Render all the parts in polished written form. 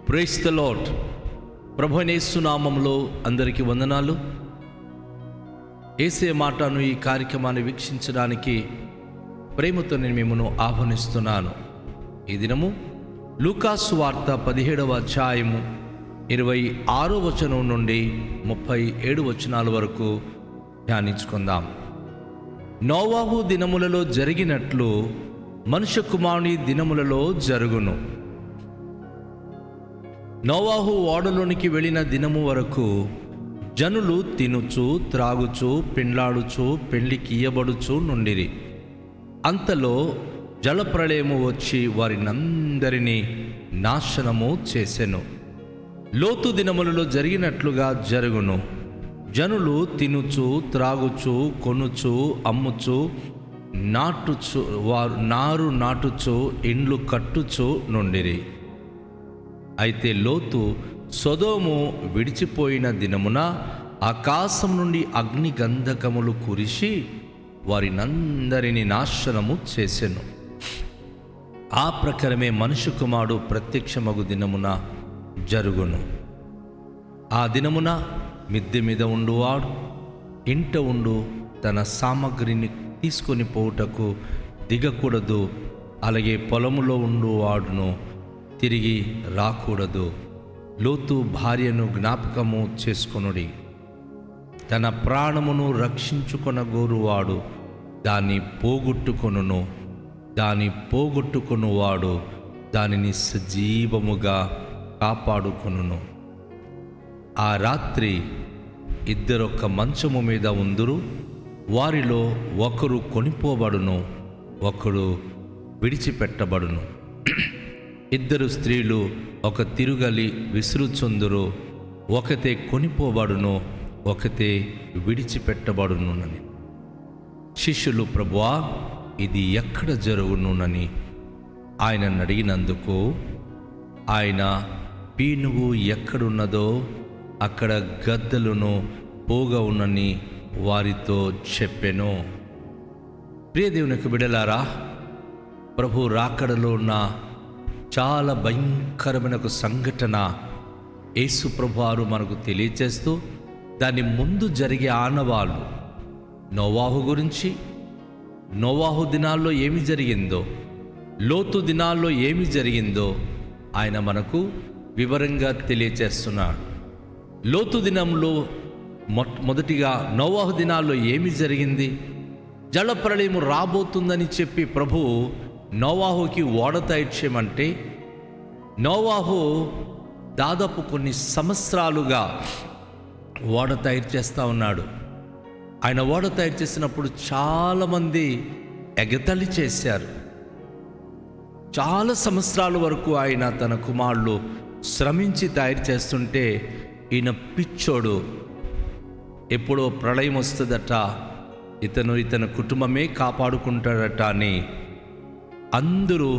Praise the lord. ప్రభువైన యేసు నామములో అందరికీ వందనాలు. యేసే మాటను ఈ కార్యక్రమాన్ని వీక్షించడానికి ప్రేమతో నేను మిమ్మల్ని ఆహ్వానిస్తున్నాను. ఈ దినము లూకాసు వార్త 17వ అధ్యాయము 26వ వచనం నుండి 37 వచనాల వరకు ధ్యానించుకుందాం. నోవాహు దినములలో జరిగినట్లు మనుష్య కుమారుని దినములలో జరుగును. నోవాహు ఓడలోనికి వెళ్ళిన దినము వరకు జనులు తినుచు త్రాగుచు పెండ్లాడుచు పెళ్లికి ఇయ్యబడుచు నుండిరి. అంతలో జలప్రళయము వచ్చి వారినందరినీ నాశనము చేసెను. లోతు దినములలో జరిగినట్లుగా జరుగును. జనులు తినుచు త్రాగుచు కొనుచు అమ్ముచు నాటుచు నారు నాటుచు ఇండ్లు కట్టుచు నుండిరి. అయితే లోతు సొదొము విడిచిపోయిన దినమున ఆకాశం నుండి అగ్ని గంధకములు కురిసి వారినందరినీ నాశనము చేసెను. ఆ ప్రకారమే మనుష్య కుమారుడు ప్రత్యక్షమగు దినమున జరుగును. ఆ దినమున మిద్దె మీద ఉండువాడు ఇంట ఉండు తన సామగ్రిని తీసుకొని పోవుటకు దిగకూడదు. అలాగే పొలములో ఉండువాడును తిరిగి రాకూడదు. లోతు భార్యను జ్ఞాపకము చేసుకొనుడి. తన ప్రాణమును రక్షించుకొనగోరువాడు దాన్ని పోగొట్టుకొనును. దాన్ని పోగొట్టుకొనువాడు దానిని సజీవముగా కాపాడుకొనును. ఆ రాత్రి ఇద్దరొక్క మంచము మీద ఉందురు. వారిలో ఒకరు కొనిపోబడును, ఒకడు విడిచిపెట్టబడును. ఇద్దరు స్త్రీలు ఒక తిరుగలి విసురుచుందురు. ఒకతే కొనిపోబడును, ఒకతే విడిచిపెట్టబడునునని. శిష్యులు, ప్రభువా, ఇది ఎక్కడ జరుగునునని ఆయనను అడిగినందుకు ఆయన, పీనుగు ఎక్కడున్నదో అక్కడ గద్దలును పోగా ఉన్నని వారితో చెప్పెను. ప్రియ దేవునికి బిడ్డలారా, ప్రభు రాకడలో ఉన్న చాలా భయంకరమైన ఒక సంఘటన యేసు ప్రభువారు మనకు తెలియచేస్తూ దాని ముందు జరిగే ఆనవాళ్ళు, నోవాహు గురించి, నోవాహు దినాల్లో ఏమి జరిగిందో, లోతు దినాల్లో ఏమి జరిగిందో ఆయన మనకు వివరంగా తెలియచేస్తున్నాడు. లోతు దినంలో మొదటిగా నోవాహు దినాల్లో ఏమి జరిగింది, జలప్రళయము రాబోతుందని చెప్పి ప్రభు నోవాహుకి ఓడ తయారు నోవాహు దాదాపు కొన్ని సంవత్సరాలుగా ఓడ తయారు చేస్తూ ఉన్నాడు. ఆయన ఓడ తయారు చేసినప్పుడు చాలామంది ఎగతాళి చేశారు. చాలా సంవత్సరాల వరకు ఆయన తన కుమారులు శ్రమించి తయారు చేస్తుంటే ఈయన పిచ్చోడు, ఎప్పుడో ప్రళయం వస్తుందట, ఇతని కుటుంబమే కాపాడుకుంటాడట అని అందరూ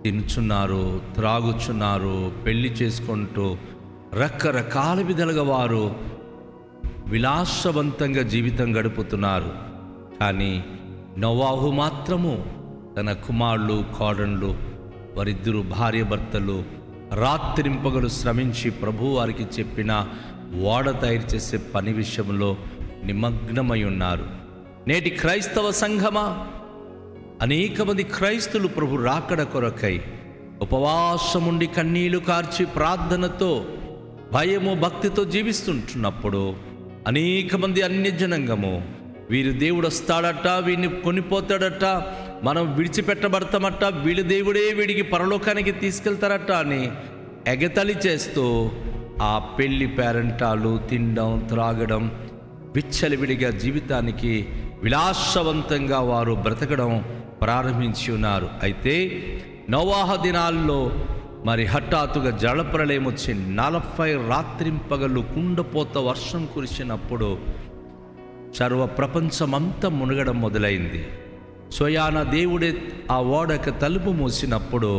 తినుచున్నారు, త్రాగుచున్నారు, పెళ్లి చేసుకుంటూ రకరకాల విధాలుగా వారు విలాసవంతంగా జీవితం గడుపుతున్నారు. కానీ నోవాహు మాత్రము తన కుమారులు కోడళ్ళు వారిద్దరు భార్యాభర్తలు రాత్రింపగలు శ్రమించి ప్రభు వారికి చెప్పిన ఓడ తయారు చేసే పని విషయంలో నిమగ్నమై ఉన్నారు. నేటి క్రైస్తవ సంఘమా, అనేక మంది క్రైస్తులు ప్రభు రాకడ కొరకై ఉపవాసముండి కన్నీళ్లు కార్చి ప్రార్థనతో భయము భక్తితో జీవిస్తుంటున్నప్పుడు అనేక మంది అన్యజనంగము వీరు దేవుడు వస్తాడట, వీడిని కొనిపోతాడట, మనం విడిచిపెట్టబడతామట, వీడి దేవుడే వీడికి పరలోకానికి తీసుకెళ్తారట అని ఎగతళి చేస్తూ ఆ పెళ్లి పేరంటాలు తినడం త్రాగడం విచ్చలవిడిగా జీవితానికి విలాసవంతంగా వారు బ్రతకడం ప్రారంభించి ఉన్నారు. అయితే నోవాహు దినాల్లో మరి హఠాత్తుగా జలప్రళయం వచ్చి 40 రాత్రింపగలు కుండపోత వర్షం కురిసినప్పుడు సర్వ ప్రపంచమంతా మునగడం మొదలైంది. స్వయాన దేవుడే ఆ ఓడకు తలుపు మూసినప్పుడు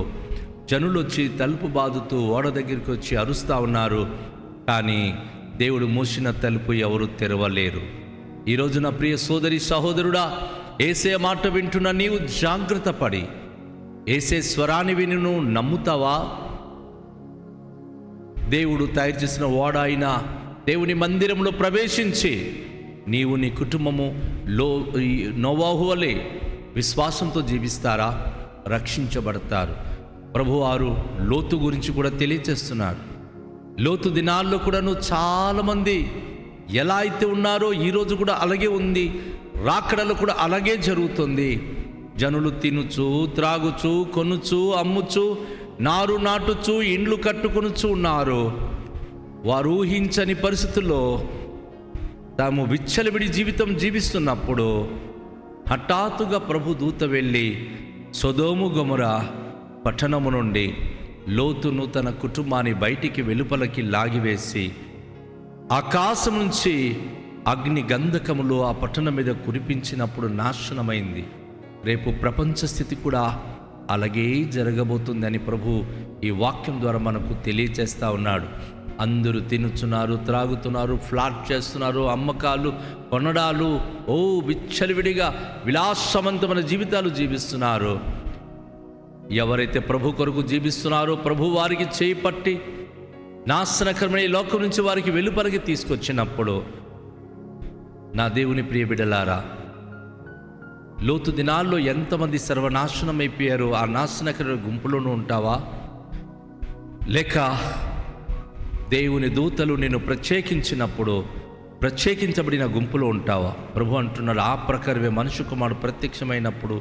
జనులు వచ్చి తలుపు బాదుతూ ఓడ దగ్గరికి వచ్చి అరుస్తూ ఉన్నారు. కానీ దేవుడు మూసిన తలుపు ఎవరు తెరవలేరు. ఈరోజు నా ప్రియ సోదరి సహోదరుడా, యేసే మాట వింటున్న నీవు జాగ్రత్త పడి యేసే స్వరాన్ని విని నువ్వు నమ్ముతావా? దేవుడు తయారు చేసిన ఓడ అయిన దేవుని మందిరంలో ప్రవేశించి నీవు నీ కుటుంబము నోవాహు వలె విశ్వాసంతో జీవిస్తారా? రక్షించబడతారు. ప్రభువారు లోతు గురించి కూడా తెలియచేస్తున్నాడు. లోతు దినాల్లో కూడాను చాలామంది ఎలా అయితే ఉన్నారో ఈరోజు కూడా అలాగే ఉంది. రాకడలు కూడా అలాగే జరుగుతుంది. జనులు తినుచు, త్రాగుచు, కొనుచు, అమ్ముచు, నారు నాటుచు, ఇండ్లు కట్టుకొనుచు ఉన్నారు. వారు ఊహించని పరిస్థితుల్లో తాము విచ్చలవిడి జీవితం జీవిస్తున్నప్పుడు హఠాత్తుగా ప్రభు దూత వెళ్ళి సొదొమ గొమొర పట్టణము నుండి లోతును తన కుటుంబాన్ని బయటికి వెలుపలకి లాగివేసి ఆకాశం నుంచి అగ్ని గంధకములు ఆ పట్టణం మీద కురిపించినప్పుడు నాశనమైంది. రేపు ప్రపంచ స్థితి కూడా అలాగే జరగబోతుందని ప్రభు ఈ వాక్యం ద్వారా మనకు తెలియచేస్తూ ఉన్నాడు. అందరూ తినుచున్నారు, త్రాగుతున్నారు, ఫ్లాట్ చేస్తున్నారు, అమ్మకాలు, కొనడాలు, విచ్చలవిడిగా విలాసవంతమైన జీవితాలు జీవిస్తున్నారు. ఎవరైతే ప్రభు కొరకు జీవిస్తున్నారో ప్రభు వారికి చేయి పట్టి నాశనకరమైన లోకం నుంచి వారికి వెలుపలికి తీసుకొచ్చినప్పుడు, నా దేవుని ప్రియ బిడ్డలారా, లోతు దినాల్లో ఎంతమంది సర్వనాశనం అయిపోయారు? ఆ నాశనకర గుంపులోనూ ఉంటావా? లేక దేవుని దూతలు నేను ప్రత్యేకించినప్పుడు ప్రత్యేకించబడిన గుంపులో ఉంటావా? ప్రభు అంటున్నాడు, ఆ ప్రకారమే మనుష్య కుమారుడు ప్రత్యక్షమైనప్పుడు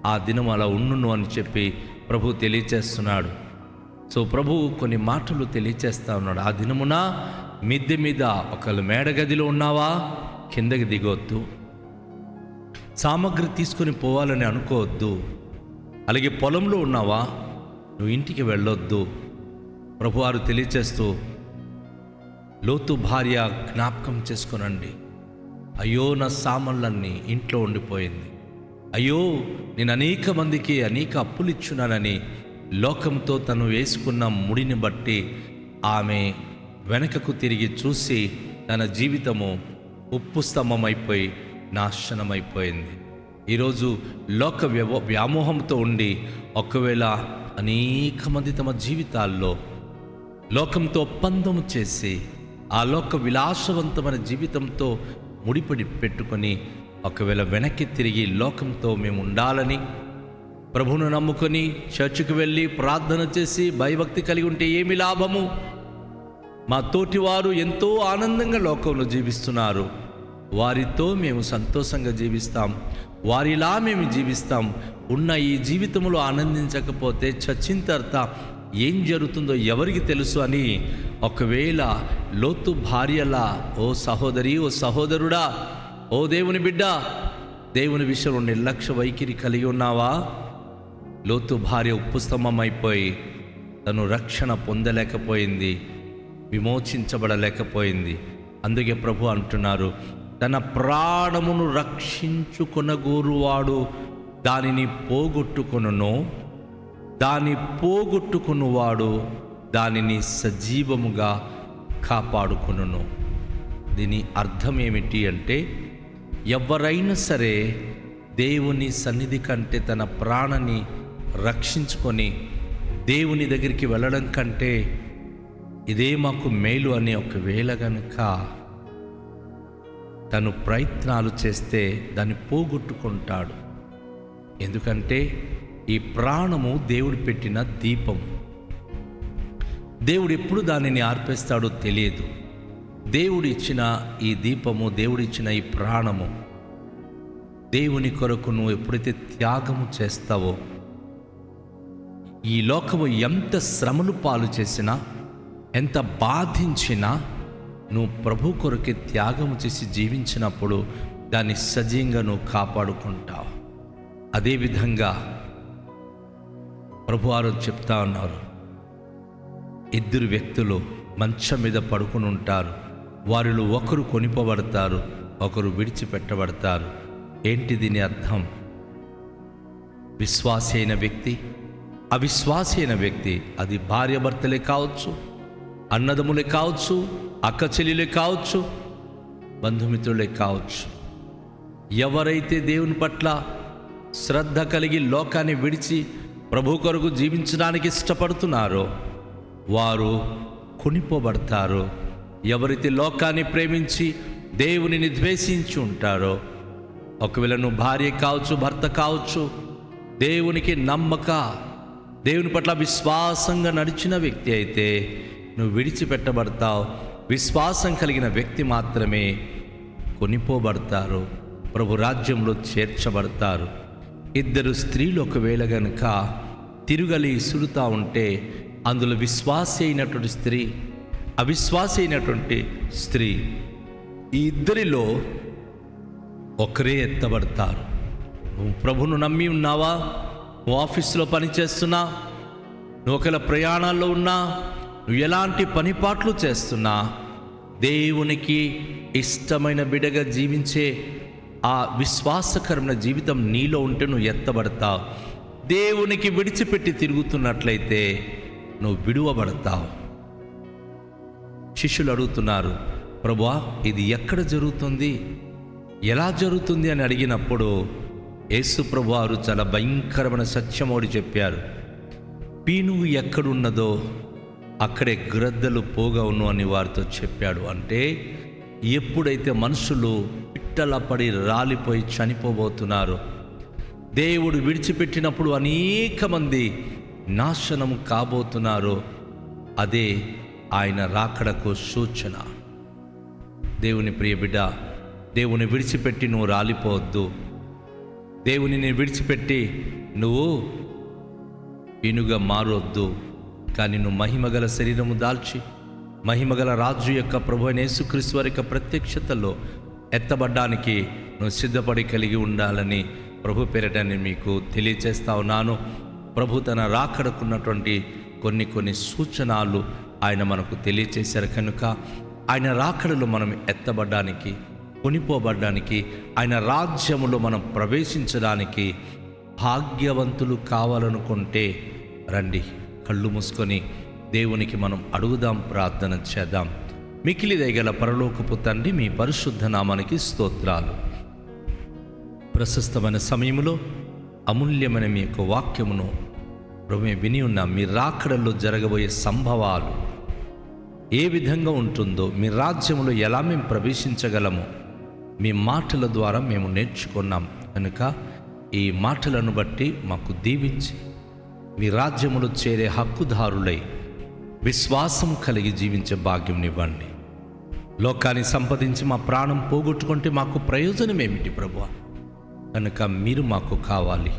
ఆ దినం అలా ఉండును అని చెప్పి ప్రభు తెలియచేస్తున్నాడు. సో ప్రభు కొన్ని మాటలు తెలియచేస్తా ఉన్నాడు. ఆ దినమున మిద్దె మీద ఒకళ్ళు మేడగదిలో ఉన్నావా, కిందకి దిగొద్దు. సామగ్రి తీసుకొని పోవాలని అనుకోవద్దు. అలాగే పొలంలో ఉన్నావా, నువ్వు ఇంటికి వెళ్ళొద్దు. ప్రభువారు తెలియచేస్తూ లోతు భార్య జ్ఞాపకం చేసుకొనండి. అయ్యో, నా సామాన్లన్నీ ఇంట్లో ఉండిపోయింది. అయ్యో, నేను అనేక మందికి అనేక అప్పులు ఇచ్చున్నానని లోకంతో తను వేసుకున్న ముడిని బట్టి ఆమె వెనకకు తిరిగి చూసి తన జీవితము ఉప్పు స్తంభమైపోయి నాశనమైపోయింది. ఈరోజు లోక వ్యామోహంతో ఉండి ఒకవేళ అనేక మంది తమ జీవితాల్లో లోకంతో ఒప్పందం చేసి ఆ లోక విలాసవంతమైన జీవితంతో ముడిపడి పెట్టుకొని ఒకవేళ వెనక్కి తిరిగి లోకంతో మేము ఉండాలని ప్రభువును నమ్ముకొని చర్చికి వెళ్ళి ప్రార్థన చేసి భయభక్తి కలిగి ఉంటే ఏమి లాభము? మా తోటివారు ఎంతో ఆనందంగా లోకంలో జీవిస్తున్నారు, వారితో మేము సంతోషంగా జీవిస్తాం, వారిలా మేము జీవిస్తాం. ఉన్న ఈ జీవితంలో ఆనందించకపోతే చచ్చిన తర్వాత ఏం జరుగుతుందో ఎవరికి తెలుసు అని ఒకవేళ లోతు భార్యలా, ఓ సహోదరి, ఓ సహోదరుడా, ఓ దేవుని బిడ్డ, దేవుని విషయంలో నిర్లక్ష్య వైఖరి కలిగి ఉన్నావా? లోతు భార్య ఉప్పు స్తంభం అయిపోయి తను రక్షణ పొందలేకపోయింది, విమోచించబడలేకపోయింది. అందుకే ప్రభు అంటున్నారు, తన ప్రాణమును రక్షించుకొనగోరువాడు దానిని పోగొట్టుకొనును, దాని పోగొట్టుకున్నవాడు దానిని సజీవముగా కాపాడుకొనును. దీని అర్థం ఏమిటి అంటే, ఎవరైనా సరే దేవుని సన్నిధి కంటే తన ప్రాణాన్ని రక్షించుకొని దేవుని దగ్గరికి వెళ్ళడం కంటే ఇదే మాకు మేలు అనే ఒకవేళ కనుక తను ప్రయత్నాలు చేస్తే దాన్ని పోగొట్టుకుంటాడు. ఎందుకంటే ఈ ప్రాణము దేవుడు పెట్టిన దీపం. దేవుడు ఎప్పుడు దానిని ఆర్పేస్తాడో తెలియదు. దేవుడు ఇచ్చిన ఈ దీపము, దేవుడిచ్చిన ఈ ప్రాణము, దేవుని కొరకు నువ్వు ఎప్పుడైతే త్యాగము చేస్తావో, ఈ లోకము ఎంత శ్రమలు పాలు చేసినా, ఎంత బాధించినా, నువ్వు ప్రభు కొరకే త్యాగము చేసి జీవించినప్పుడు దాన్ని సజీవంగా నువ్వు కాపాడుకుంటావు. అదేవిధంగా ప్రభువారు చెప్తా ఉన్నారు, ఇద్దరు వ్యక్తులు మంచం మీద పడుకుని ఉంటారు, వారిలో ఒకరు కొనిపోబడతారు, ఒకరు విడిచిపెట్టబడతారు. ఏంటి దీని అర్థం? విశ్వాసి అయిన వ్యక్తి, అవిశ్వాసి అయిన వ్యక్తి, అది భార్యాభర్తలే కావచ్చు, అన్నదమ్ములే కావచ్చు, అక్క చెల్లెలే కావచ్చు, బంధుమిత్రులే కావచ్చు. ఎవరైతే దేవుని పట్ల శ్రద్ధ కలిగి లోకాన్ని విడిచి ప్రభు కొరకు జీవించడానికి ఇష్టపడుతున్నారో వారు కొనిపోబడతారు. ఎవరైతే లోకాన్ని ప్రేమించి దేవునిని ద్వేషించి ఉంటారో, ఒకవేళ నువ్వు భార్య కావచ్చు, భర్త కావచ్చు, దేవునికి నమ్మక, దేవుని పట్ల విశ్వాసంగా నడిచిన వ్యక్తి అయితే నువ్వు విడిచిపెట్టబడతావు. విశ్వాసం కలిగిన వ్యక్తి మాత్రమే కొనిపోబడతారు, ప్రభు రాజ్యంలో చేర్చబడతారు. ఇద్దరు స్త్రీలు ఒకవేళ గనుక తిరుగలి ఇసురుతా ఉంటే, అందులో విశ్వాసి అయినటువంటి స్త్రీ, అవిశ్వాసి అయినటువంటి స్త్రీ, ఈ ఇద్దరిలో ఒకరే ఎత్తబడతారు. నువ్వు ప్రభును నమ్మి ఉన్నావా? నువ్వు ఆఫీసులో పనిచేస్తున్నా, నువ్వు ఒకవేళ ప్రయాణాల్లో ఉన్నా, నువ్వు ఎలాంటి పనిపాట్లు చేస్తున్నా, దేవునికి ఇష్టమైన బిడ్డగా జీవించే ఆ విశ్వాసకరమైన జీవితం నీలో ఉంటే నువ్వు ఎత్తబడతావు. దేవునికి విడిచిపెట్టి తిరుగుతున్నట్లయితే నువ్వు విడువబడతావు. శిష్యులు అడుగుతున్నారు, ప్రభువా ఇది ఎక్కడ జరుగుతుంది, ఎలా జరుగుతుంది అని అడిగినప్పుడు యేసు ప్రభువారు చాలా భయంకరమైన సత్యమోడి చెప్పారు. పీనుగు ఎక్కడున్నదో అక్కడే గ్రద్దలు పోగవును అని వారితో చెప్పాడు. అంటే ఎప్పుడైతే మనుషులు పిట్టల పడి రాలిపోయి చనిపోబోతున్నారు, దేవుడు విడిచిపెట్టినప్పుడు అనేక మంది నాశనం కాబోతున్నారు, అదే ఆయన రాకడకు సూచన. దేవుని ప్రియ బిడ్డ, దేవుని విడిచిపెట్టి నువ్వు రాలిపోవద్దు. దేవునిని విడిచిపెట్టి నువ్వు పీనుగా మారొద్దు. కానీ నువ్వు మహిమగల శరీరము దాల్చి, మహిమగల రాజు యొక్క ప్రభు అయిన యేసుక్రీస్తు వారి యొక్క ప్రత్యక్షతలో ఎత్తబడ్డానికి నువ్వు సిద్ధపడి కలిగి ఉండాలని ప్రభు పేరిట నేను మీకు తెలియచేస్తా ఉన్నాను. ప్రభు తన రాకడకున్నటువంటి కొన్ని సూచనలు ఆయన మనకు తెలియచేశారు కనుక ఆయన రాకడలో మనం ఎత్తబడ్డానికి, కొనిపోబడ్డానికి, ఆయన రాజ్యములో మనం ప్రవేశించడానికి భాగ్యవంతులు కావాలనుకుంటే రండి, కళ్ళు మూసుకొని దేవునికి మనం అడుగుదాం, ప్రార్థన చేద్దాం. మికిలి దయగల పరలోకపు తండ్రి, మీ పరిశుద్ధ నామానికి స్తోత్రాలు. ప్రశస్తమైన సమయంలో అమూల్యమైన మీ యొక్క వాక్యమును ప్రభువే విని ఉన్న మీ రాకడల్లో జరగబోయే సంభవాలు ఏ విధంగా ఉంటుందో, మీ రాజ్యములో ఎలా మేము ప్రవేశించగలమో మీ మాటల ద్వారా మేము నేర్చుకున్నాం కనుక ఈ మాటలను బట్టి మాకు దీవించి మీ రాజ్యములో చేరే హక్కుదారులై విశ్వాసం కలిగి జీవించే భాగ్యం ఇవ్వండి. లోకాన్ని సంపాదించి మా ప్రాణం పోగొట్టుకుంటే మాకు ప్రయోజనం ఏమిటి ప్రభువా? కనుక మీరు మాకు కావాలి,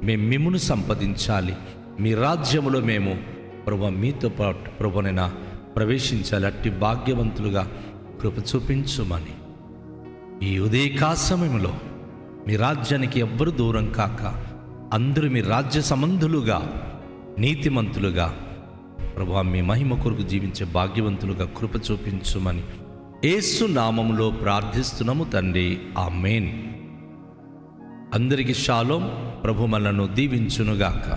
మేము మిమ్మును సంపాదించాలి, మీ రాజ్యములో మేము ప్రభువా మీతో పాటు ప్రభునైనా ప్రవేశించాలి. అట్టి భాగ్యవంతులుగా కృప చూపించుమని ఈ ఉదయకాల సమయంలో మీ రాజ్యానికి ఎవ్వరు దూరం కాక అందరూ మీ రాజ్య సంబంధులుగా, నీతిమంతులుగా ప్రభువా మీ మహిమ కొరకు జీవించే భాగ్యవంతులుగా కృప చూపించుమని యేసు నామములో ప్రార్థిస్తున్నాము తండ్రి, ఆమేన్. అందరికీ షాలోం. ప్రభు మనలను దీవించునుగాక.